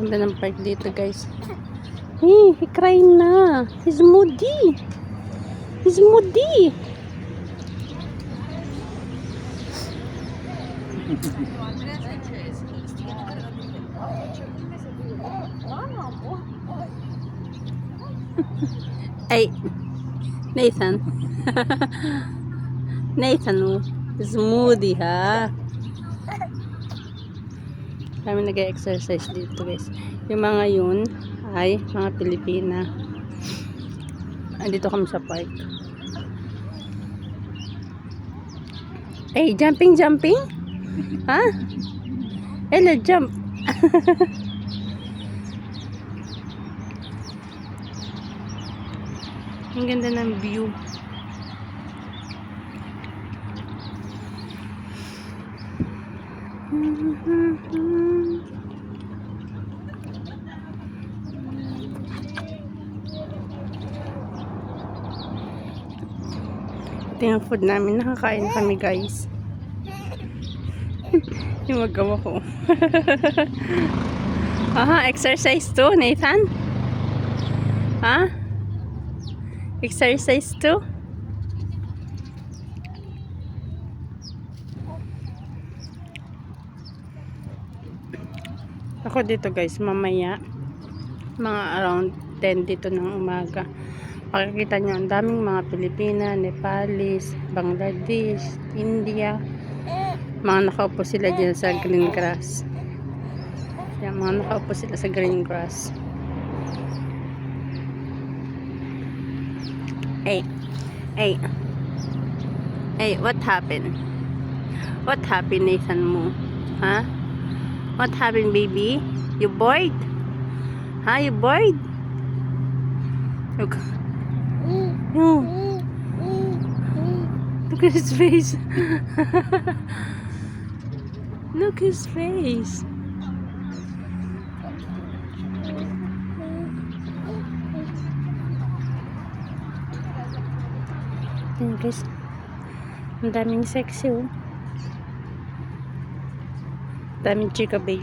Ganda ng park dito, guys. Hey, he crying na. He's moody. He's moody. Hey, Nathan. Nathan, is moody, ha? Kami nag-exercise dito, guys. Yung mga yun ay mga Pilipina. Andito kami sa park. Hey, jumping. Ha? Ella, jump. Ang ganda ng view. Ito yung food namin. Nakakain kami, guys. Yung magawa ko. Aha, exercise to, Nathan? Ha? Exercise to? Ako dito, guys, mamaya mga around 10 dito ng umaga. Makikita nyo ang daming mga Pilipina, Nepalese, Bangladesh, India. Mga nakaupo sila dyan sa green grass. Yan, mga nakaupo sila sa green grass. Hey, what happened? What happened, Nathan mo? Huh? What happened, baby? You bored? Huh? You bored? Look. No. Look at his face. Look his face. Ayan, guys. Ang daming sexy, oh. Daming chika, babe.